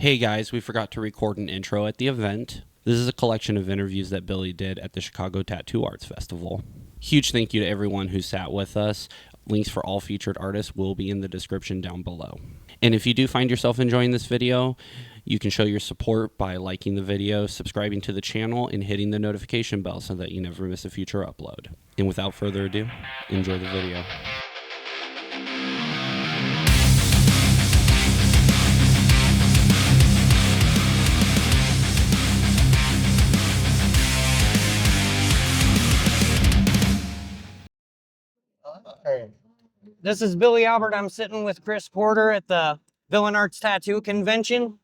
Hey guys, we forgot to record an intro at the event. This is a collection of interviews that Billy did at the Chicago Tattoo Arts Festival. Huge thank you to everyone who sat with us. Links for all featured artists will be in the description down below. And if you do find yourself enjoying this video, you can show your support by liking the video, subscribing to the channel, and hitting the notification bell so that you never miss a future upload. And without further ado, enjoy the video. This is Billy Albert. I'm sitting with Chris Porter at the Villain Arts Tattoo Convention.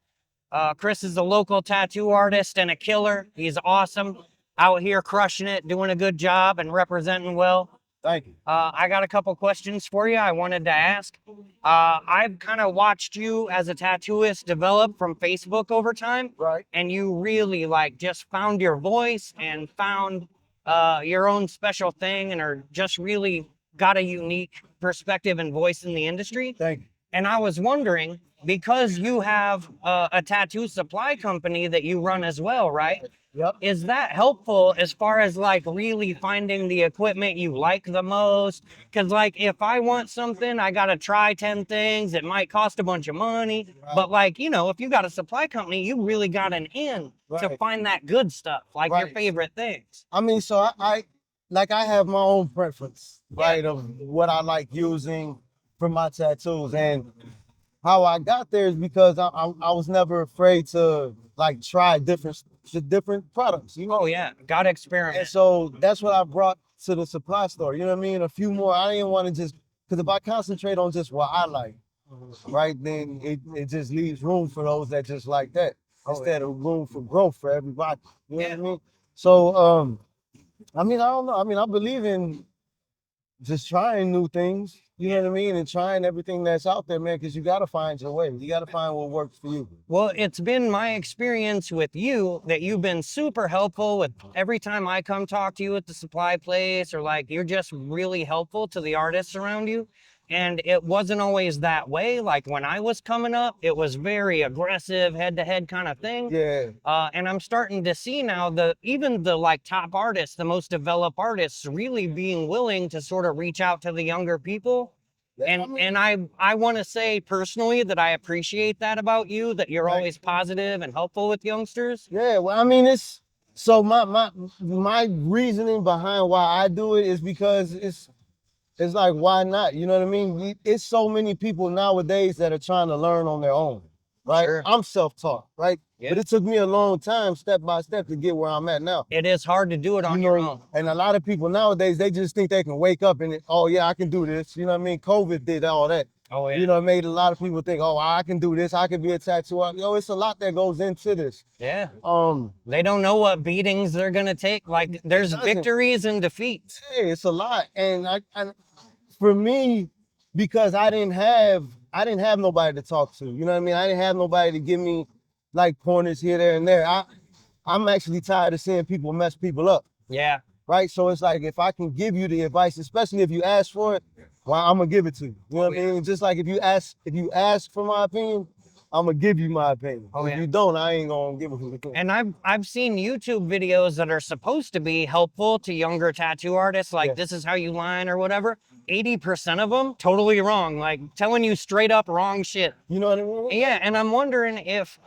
Chris is a local tattoo artist and a killer. He's awesome. Out here crushing it, doing a good job and representing well. Thank you. I got a couple questions for you I wanted to ask. I've kind of watched you as a tattooist develop from Facebook over time. Right. And you really just found your voice and found your own special thing and are just really got a unique perspective and voice in the industry. Thank you. And I was wondering, because you have a tattoo supply company that you run as well, right? Yep. Is that helpful as far as really finding the equipment you like the most? Because if I want something, I got to try 10 things. It might cost a bunch of money. Right. But if you got a supply company, you really got an in to Right. find that good stuff, your Right. favorite things. I mean, so I have my own preference, right, of what I like using for my tattoos. And how I got there is because I was never afraid to try different products, you know? Oh yeah, got to And experiment. so that's what I brought to the supply store. You know what I mean? A few more. I didn't want to just, because if I concentrate on just what I like, right, then it just leaves room for those that just like that instead of room for growth for everybody. You know what I mean? So, I don't know. I believe in just trying new things, you know what I mean? And trying everything that's out there, man, because you got to find your way. You got to find what works for you. Well, it's been my experience with you that you've been super helpful with every time I come talk to you at the supply place, or you're just really helpful to the artists around you. And it wasn't always that way. When I was coming up, it was very aggressive, head-to-head kind of thing. Yeah. And I'm starting to see now even the top artists, the most developed artists, really being willing to sort of reach out to the younger people. And I want to say personally that I appreciate that about you, that you're always positive and helpful with youngsters. Yeah, well, it's so my reasoning behind why I do it is because it's why not? You know what I mean? It's so many people nowadays that are trying to learn on their own, right? Sure. I'm self-taught, right? Yeah. But it took me a long time, step by step, to get where I'm at now. It is hard to do it on your own. And a lot of people nowadays, they just think they can wake up and, oh yeah, I can do this. You know what I mean? COVID did all that. Oh yeah. You know, it made a lot of people think, oh, I can do this. I can be a tattoo artist. It's a lot that goes into this. Yeah. Um, They don't know what beatings they're gonna take. There's victories and defeats. Hey, it's a lot. And I for me, because I didn't have nobody to talk to. You know what I mean? I didn't have nobody to give me pointers here, there, and there. I'm actually tired of seeing people mess people up. Yeah. Right? So it's if I can give you the advice, especially if you ask for it, well, I'm gonna give it to you. You know what I mean? Just like if you ask for my opinion, I'm gonna give you my opinion. If you don't, I ain't gonna give it to you. And I've seen YouTube videos that are supposed to be helpful to younger tattoo artists, this is how you line or whatever. 80% of them totally wrong, telling you straight up wrong shit. You know what I mean? Yeah, and I'm wondering if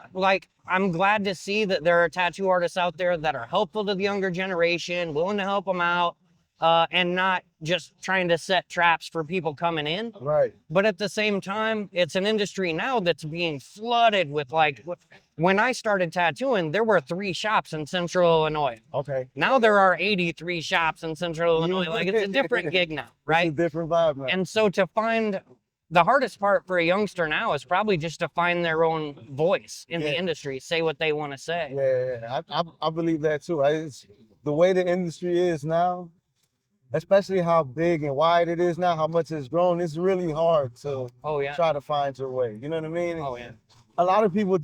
I'm glad to see that there are tattoo artists out there that are helpful to the younger generation, willing to help them out, and not just trying to set traps for people coming in. Right. But at the same time, it's an industry now that's being flooded with when I started tattooing, there were 3 shops in Central Illinois. Okay. Now there are 83 shops in Central Illinois. It's a different gig now, right? It's a different vibe, man. And so the hardest part for a youngster now is probably just to find their own voice in the industry, say what they want to say. Yeah, I believe that too. It's the way the industry is now, especially how big and wide it is now, how much it's grown. It's really hard to try to find your way. You know what I mean? Oh yeah. A lot of people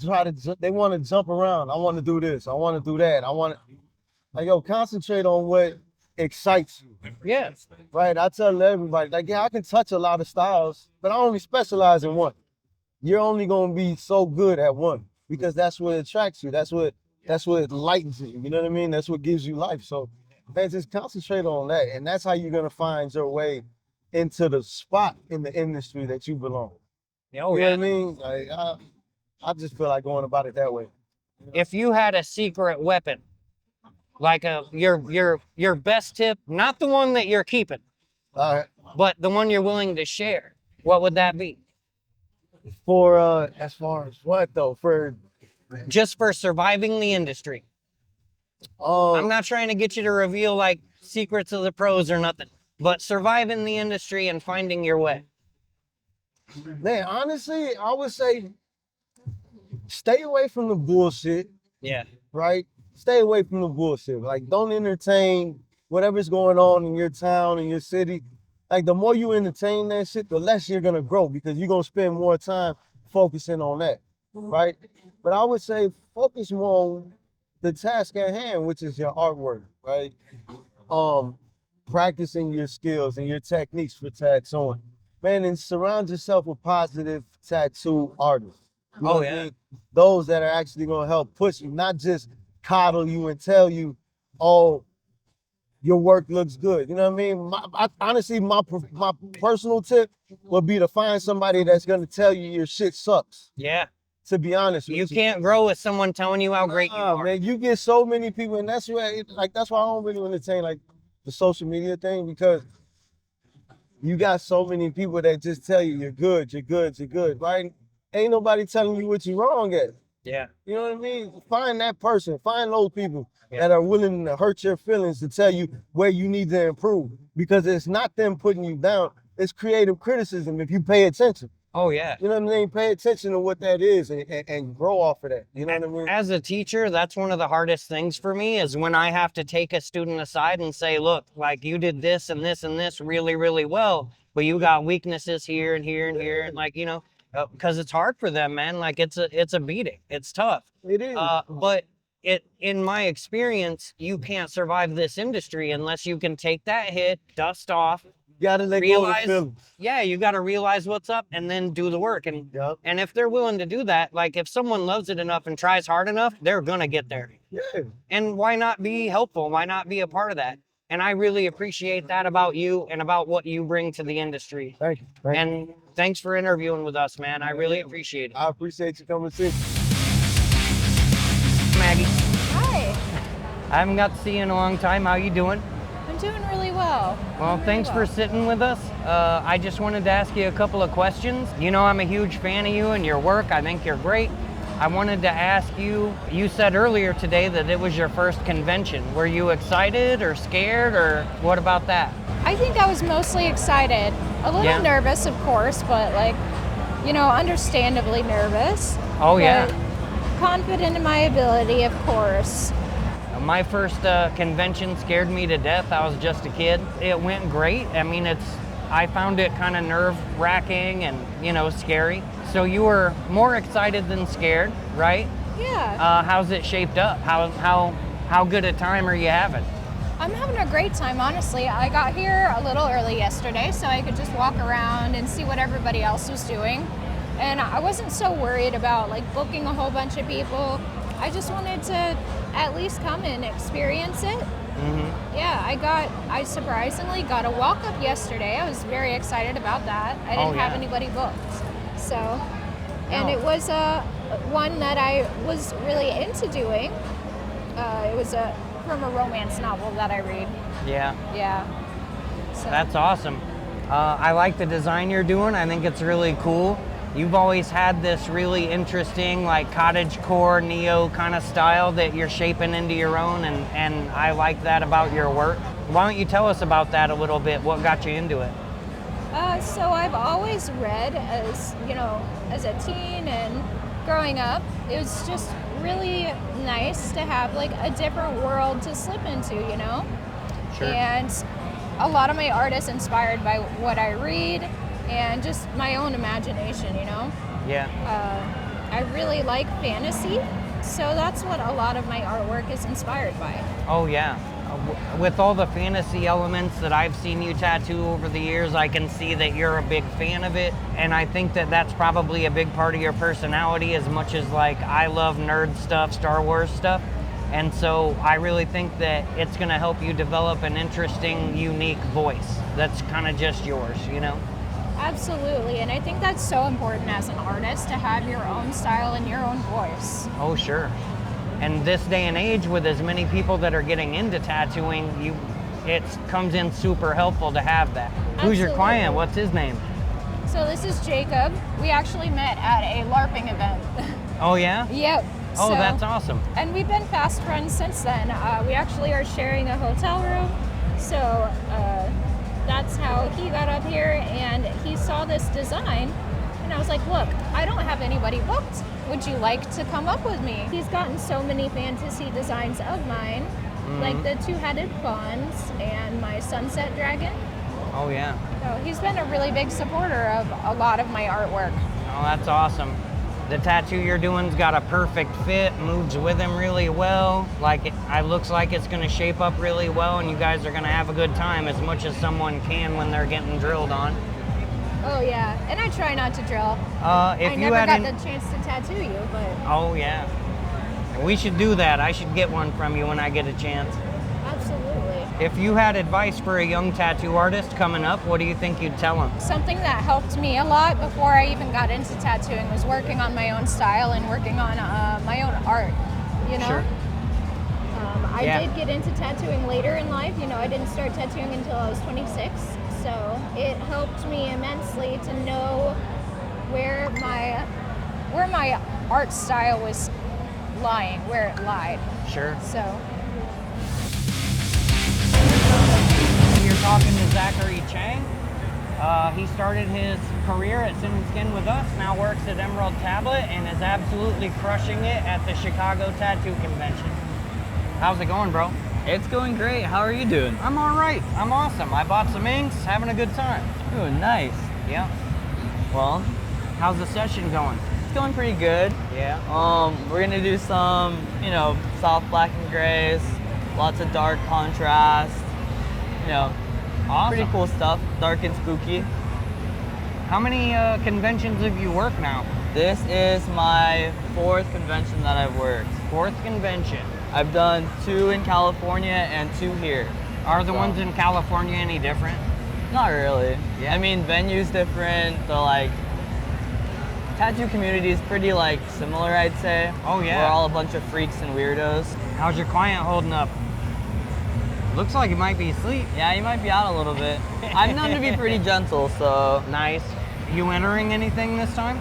they want to jump around. I want to do this. I want to do that. I want to, concentrate on what excites you. Yeah. Right? I tell everybody, I can touch a lot of styles, but I only specialize in one. You're only going to be so good at one. because that's what attracts you. That's what lightens you. You know what I mean? That's what gives you life. So, man, just concentrate on that, and that's how you're gonna find your way into the spot in the industry that you belong. Oh, You know yeah. what I mean? Like, I just feel like going about it that way. If you had a secret weapon, like your best tip, not the one that you're keeping, All right. but the one you're willing to share, what would that be? For as far as what though? For Just for surviving the industry. I'm not trying to get you to reveal like secrets of the pros or nothing, but surviving the industry and finding your way. man, honestly, I would say stay away from the bullshit, Yeah. right? Stay away from the bullshit. Like, don't entertain whatever's going on in your town, in your city. Like, the more you entertain that shit, the less you're gonna grow because you're gonna spend more time focusing on that, right? But I would say focus more on the task at hand, which is your artwork, right? Practicing your skills and your techniques for tattooing. Man, and surround yourself with positive tattoo artists. You know Oh, what I yeah. mean? Those that are actually gonna help push you, not just coddle you and tell you, oh, your work looks good. You know what I mean? Honestly, my personal tip would be to find somebody that's gonna tell you your shit sucks. Yeah. To be honest with You you. can't grow with someone telling you how great you are. Man, you get so many people, and that's why, that's why I don't really entertain like the social media thing, because you got so many people that just tell you you're good, you're good, you're good, right? Ain't nobody telling you what you're wrong at. Yeah. You know what I mean? Find that person, find those people Yeah. that are willing to hurt your feelings to tell you where you need to improve, because it's not them putting you down, it's creative criticism if you pay attention. Oh, yeah. You know what I mean? Pay attention to what that is and grow off of that. You know what I mean? As a teacher, that's one of the hardest things for me is when I have to take a student aside and say, look, like you did this and this and this really, really well, but you got weaknesses here and here and here. And like, you know, because it's hard for them, man. Like it's a beating. It's tough. It is. But in my experience, you can't survive this industry unless you can take that hit, dust off, You gotta let go of realize, the feelings. yeah, you got to realize what's up and then do the work. And Yep. and if they're willing to do that, like if someone loves it enough and tries hard enough, they're gonna get there. Yeah. And why not be helpful? Why not be a part of that? And I really appreciate that about you and about what you bring to the industry. Thank you. Thank you. And thanks for interviewing with us, man. I really appreciate it. I appreciate you coming to see me. Maggie, Hi, I haven't got to see you in a long time. How you doing? I'm doing really well. Well, thanks for sitting with us. I just wanted to ask you a couple of questions. You know, I'm a huge fan of you and your work. I think you're great. I wanted to ask you, you said earlier today that it was your first convention. Were you excited or scared, or what about that? I think I was mostly excited. A little Yeah. nervous, of course, but like, you know, understandably nervous. Oh, yeah. But confident in my ability, of course. My first convention scared me to death. I was just a kid. It went great. I mean, I found it kind of nerve-wracking and, you know, scary. So you were more excited than scared, right? Yeah. How's it shaped up? How good a time are you having? I'm having a great time, honestly. I got here a little early yesterday so I could just walk around and see what everybody else was doing. And I wasn't so worried about like booking a whole bunch of people. I just wanted to at least come and experience it. Mm-hmm. Yeah, I surprisingly got a walk-up yesterday. I was very excited about that. I didn't have yeah. anybody booked. So, and Oh. it was one that I was really into doing. It was from a romance novel that I read. Yeah, Yeah. So, that's awesome. I like the design you're doing. I think it's really cool. You've always had this really interesting, like cottagecore, neo kind of style that you're shaping into your own, and I like that about your work. Why don't you tell us about that a little bit? What got you into it? So I've always read as a teen and growing up. It was just really nice to have like a different world to slip into, you know? Sure. And a lot of my art is inspired by what I read and just my own imagination, you know? Yeah. I really like fantasy, so that's what a lot of my artwork is inspired by. Oh, yeah. With all the fantasy elements that I've seen you tattoo over the years, I can see that you're a big fan of it. And I think that that's probably a big part of your personality, as much as like I love nerd stuff, Star Wars stuff. And so I really think that it's going to help you develop an interesting, unique voice that's kind of just yours, you know? Absolutely, and I think that's so important as an artist to have your own style and your own voice. Oh, sure. And this day and age, with as many people that are getting into tattooing, it comes in super helpful to have that. Who's your Absolutely. client? What's his name? So this is Jacob. We actually met at a LARPing event. Oh, yeah? Yep. Oh, So- that's awesome. And we've been fast friends since then. We actually are sharing a hotel room, so that's how he got up here, and he saw this design, and I was like, look, I don't have anybody booked. Would you like to come up with me? He's gotten so many fantasy designs of mine, like the two-headed fawns and my sunset dragon. Oh, yeah. So he's been a really big supporter of a lot of my artwork. Oh, that's awesome. The tattoo you're doing's got a perfect fit, moves with him really well. Like, it looks like it's gonna shape up really well, and you guys are gonna have a good time as much as someone can when they're getting drilled on. Oh yeah, and I try not to drill. If I you never had got an- the chance to tattoo you, but Oh, yeah. We should do that. I should get one from you when I get a chance. absolutely. If you had advice for a young tattoo artist coming up, what do you think you'd tell them? Something that helped me a lot before I even got into tattooing was working on my own style and working on my own art, you know? Sure. I Yeah. did get into tattooing later in life. You know, I didn't start tattooing until I was 26. So it helped me immensely to know where my art style was lying, where it lied. Sure. So You're talking to Zachary Chang. He started his career at Sin and Skin with us, now works at Emerald Tablet, and is absolutely crushing it at the Chicago Tattoo Convention. How's it going, bro? It's going great. How are you doing? I'm all right. I'm awesome. I bought some inks, having a good time. Ooh, nice. Yeah. Well, How's the session going? it's going pretty good. Yeah. We're gonna do some, soft black and grays, lots of dark contrast. Awesome. Pretty cool stuff. Dark and spooky. How many conventions have you worked now? This is my 4th convention that I've worked. 4th convention. I've done 2 in California and 2 here. Are the So- ones in California any different? Not really. Yeah. I mean, venue's different. The tattoo community is pretty similar, I'd say. Oh, yeah. We're all a bunch of freaks and weirdos. How's your client holding up? Looks like he might be asleep. Yeah, you might be out a little bit. I'm known to be pretty gentle, so Nice. You entering anything this time?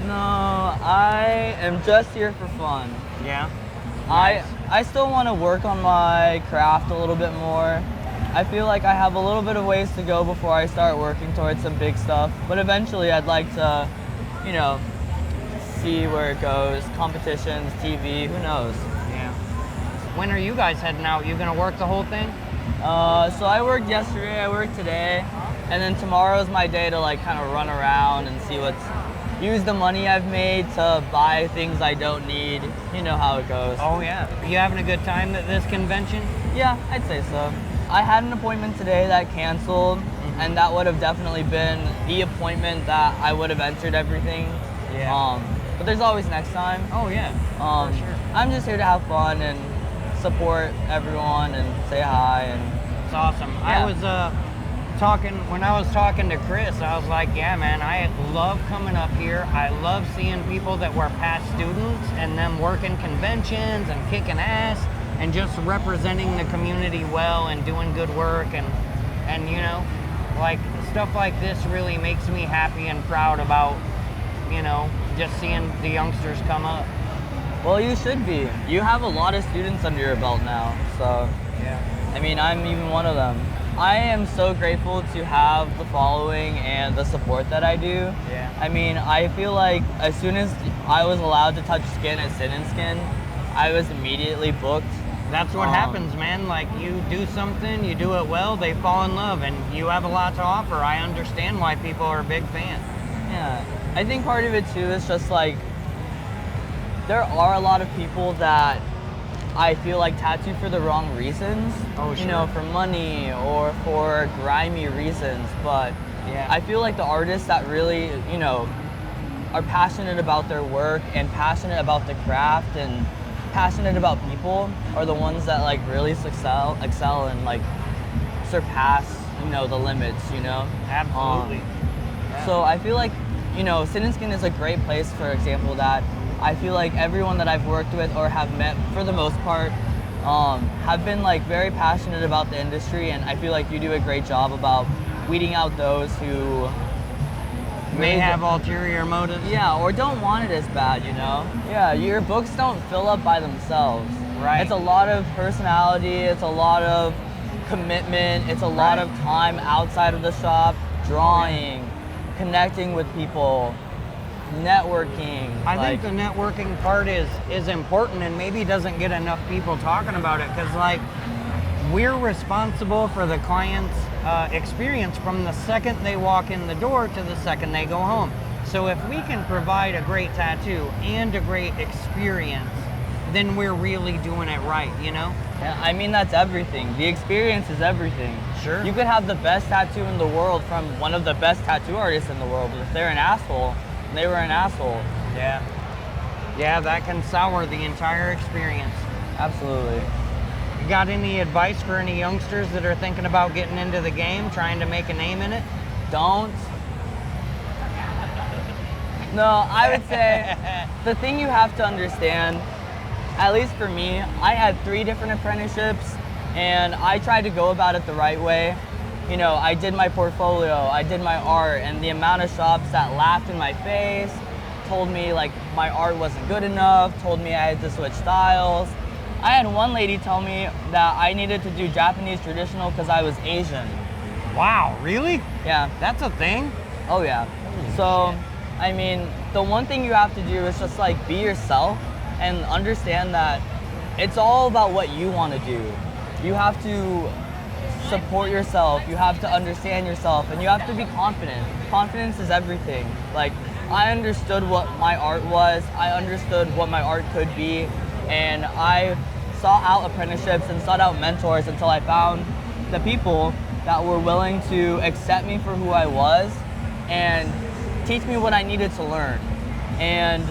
no, I am just here for fun. Yeah. I still want to work on my craft a little bit more. I feel like I have a little bit of ways to go before I start working towards some big stuff, but eventually I'd like to, see where it goes. Competitions, TV, who knows? Yeah. When are you guys heading out? You gonna work the whole thing? So I worked yesterday, I worked today, and then tomorrow's my day to kind of run around and see use the money I've made to buy things I don't need. You know how it goes. Oh yeah. You having a good time at this convention? Yeah, I'd say so. I had an appointment today that canceled, and that would have definitely been the appointment that I would have entered everything. Yeah. But there's always next time. Oh yeah. For sure. I'm just here to have fun and support everyone and say hi and It's awesome. Yeah. I was when I was talking to Chris, I was like, yeah, man, I love coming up here. I love seeing people that were past students and them working conventions and kicking ass and just representing the community well and doing good work and stuff like this really makes me happy and proud about, just seeing the youngsters come up. well, you should be. You have a lot of students under your belt now, so Yeah. I mean, I'm even one of them. I am so grateful to have the following and the support that I do. Yeah. I mean, I feel like as soon as I was allowed to touch skin at Sin and Skin, I was immediately booked. That's what happens, man. Like, you do something, you do it well, they fall in love, and you have a lot to offer. I understand why people are a big fan. Yeah, I think part of it too is just there are a lot of people that I feel like tattoo for the wrong reasons. Oh, You know, for money or for grimy reasons. But Yeah. I feel like the artists that really, you know, are passionate about their work and passionate about the craft and passionate about people are the ones that like really excel and like surpass, you know, the limits, you know. Absolutely. So I feel like, you know, Sin and Skin is a great place, for example, that I feel like everyone that I've worked with or have met for the most part have been like very passionate about the industry, and I feel like you do a great job about weeding out those who May really have ulterior motives. yeah, or don't want it as bad, you know? Yeah, your books don't fill up by themselves. Right. It's a lot of personality, it's a lot of commitment, it's a lot of time outside of the shop, drawing, connecting with people, networking. I think the networking part is important and maybe doesn't get enough people talking about it because like we're responsible for the client's experience from the second they walk in the door to the second they go home. So if we can provide a great tattoo and a great experience, then we're really doing it right, you know? Yeah, I mean, that's everything. The experience is everything. Sure. You could have the best tattoo in the world from one of the best tattoo artists in the world, but if they're an asshole, they were an asshole. Yeah. Yeah, that can sour the entire experience. Absolutely. You got any advice for any youngsters that are thinking about getting into the game, trying to make a name in it? Don't. No, I would say the thing you have to understand, at least for me, I had 3 different apprenticeships and I tried to go about it the right way. You know, I did my portfolio, I did my art, and the amount of shops that laughed in my face, told me like my art wasn't good enough, told me I had to switch styles. I had one lady tell me that I needed to do Japanese traditional because I was Asian. Wow, really? Yeah. That's a thing? Oh yeah. So, I mean, the one thing you have to do is just like be yourself and understand that it's all about what you want to do. You have to support yourself, you have to understand yourself, and you have to be confident. Confidence is everything. Like, I understood what my art was, I understood what my art could be, and I sought out apprenticeships and sought out mentors until I found the people that were willing to accept me for who I was and teach me what I needed to learn. And,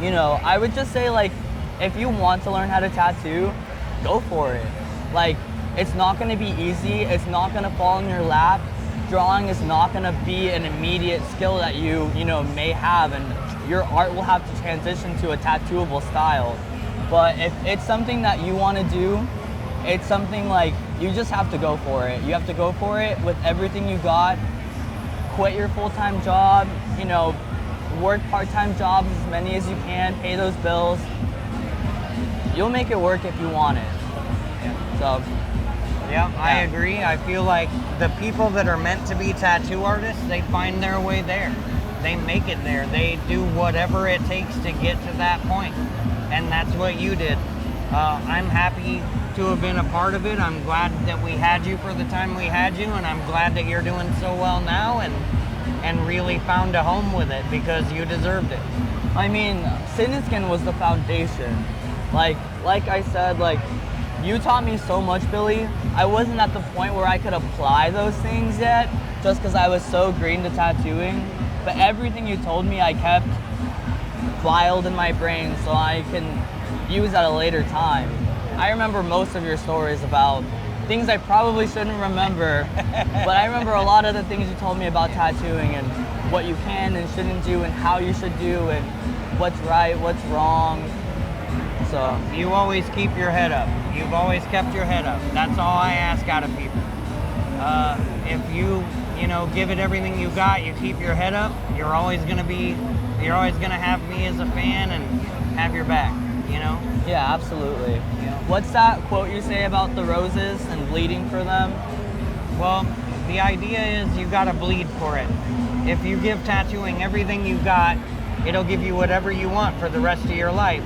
you know, I would just say, like, if you want to learn how to tattoo, go for it. Like, it's not gonna be easy, it's not gonna fall in your lap. Drawing is not gonna be an immediate skill that you may have, and your art will have to transition to a tattooable style. But if it's something that you wanna do, it's something like, you just have to go for it. You have to go for it with everything you got. Quit your full-time job, you know, work part-time jobs as many as you can, pay those bills. You'll make it work if you want it. So, Yeah, I agree. I feel like the people that are meant to be tattoo artists, they find their way there. They make it there. They do whatever it takes to get to that point. And that's what you did. I'm happy to have been a part of it. I'm glad that we had you for the time we had you, and I'm glad that you're doing so well now and really found a home with it because you deserved it. I mean, Sin and Skin was the foundation. Like I said, like, you taught me so much, Billy. I wasn't at the point where I could apply those things yet, just because I was so green to tattooing. But everything you told me, I kept filed in my brain so I can use at a later time. I remember most of your stories about things I probably shouldn't remember, but I remember a lot of the things you told me about tattooing and what you can and shouldn't do and how you should do and what's right, what's wrong. So You always keep your head up. You've always kept your head up. That's all I ask out of people. If you give it everything you got, you keep your head up, you're always gonna have me as a fan and have your back, you know? yeah, absolutely. Yeah. What's that quote you say about the roses and bleeding for them? Well, the idea is you gotta bleed for it. If you give tattooing everything you got, it'll give you whatever you want for the rest of your life.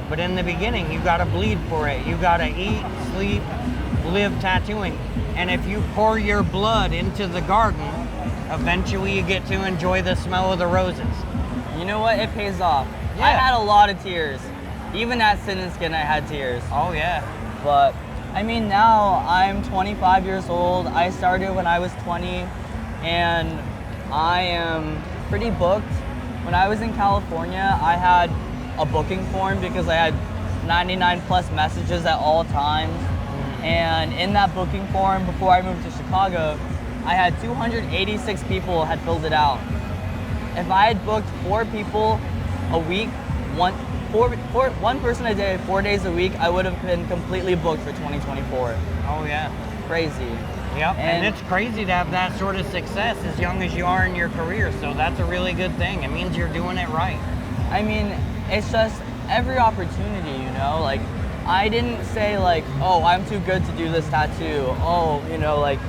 But in the beginning, you gotta bleed for it. You gotta eat, sleep, live tattooing. And if you pour your blood into the garden, eventually you get to enjoy the smell of the roses. You know what? It pays off. Yeah. I had a lot of tears. Even at Sin and Skin, I had tears. Oh yeah. But I mean, now I'm 25 years old. I started when I was 20, and I am pretty booked. When I was in California, I had a booking form because I had 99 plus messages at all times. And in that booking form, before I moved to Chicago, I had 286 people had filled it out. If I had booked 4 people a week, one person a day, 4 days a week, I would have been completely booked for 2024. Oh yeah. Crazy. Yep. And it's crazy to have that sort of success as young as you are in your career. So that's a really good thing. It means you're doing it right. I mean, it's just every opportunity, you know, like I didn't say like, oh, I'm too good to do this tattoo. Oh, you know, like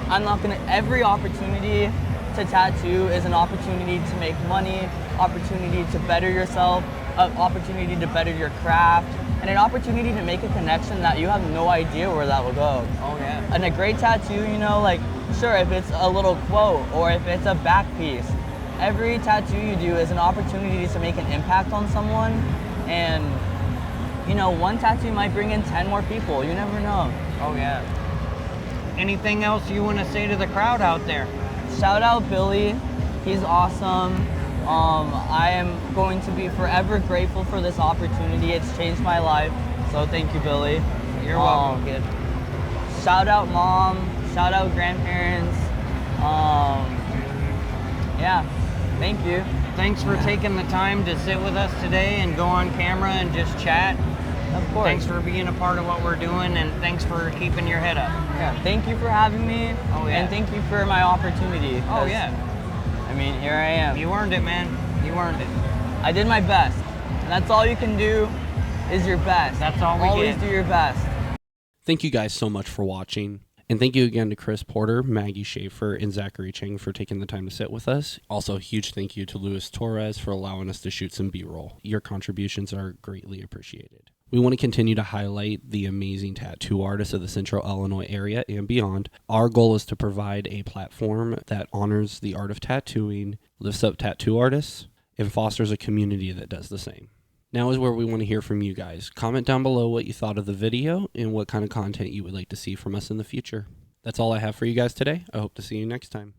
I'm not gonna, every opportunity to tattoo is an opportunity to make money, opportunity to better yourself, an opportunity to better your craft, and an opportunity to make a connection that you have no idea where that will go. Oh yeah. And a great tattoo, you know, like sure, if it's a little quote or if it's a back piece, every tattoo you do is an opportunity to make an impact on someone. And you know, one tattoo might bring in 10 more people. You never know. Oh yeah. Anything else you want to say to the crowd out there? Shout out Billy. He's awesome. I am going to be forever grateful for this opportunity. It's changed my life. So thank you, Billy. You're welcome, kid. Shout out mom. Shout out grandparents. Yeah, thank you. Thanks for taking the time to sit with us today and go on camera and just chat. Of course. Thanks for being a part of what we're doing, and thanks for keeping your head up. Yeah, thank you for having me. Oh, yeah. And thank you for my opportunity. Oh yeah. I mean, here I am. You earned it, man. You earned it. I did my best. And that's all you can do is your best. That's all we Always get. do your best. Thank you guys so much for watching. And thank you again to Chris Porter, Maggie Schaefer, and Zachary Chang for taking the time to sit with us. Also, a huge thank you to Luis Torres for allowing us to shoot some B-roll. Your contributions are greatly appreciated. We want to continue to highlight the amazing tattoo artists of the Central Illinois area and beyond. Our goal is to provide a platform that honors the art of tattooing, lifts up tattoo artists, and fosters a community that does the same. Now is where we want to hear from you guys. Comment down below what you thought of the video and what kind of content you would like to see from us in the future. That's all I have for you guys today. I hope to see you next time.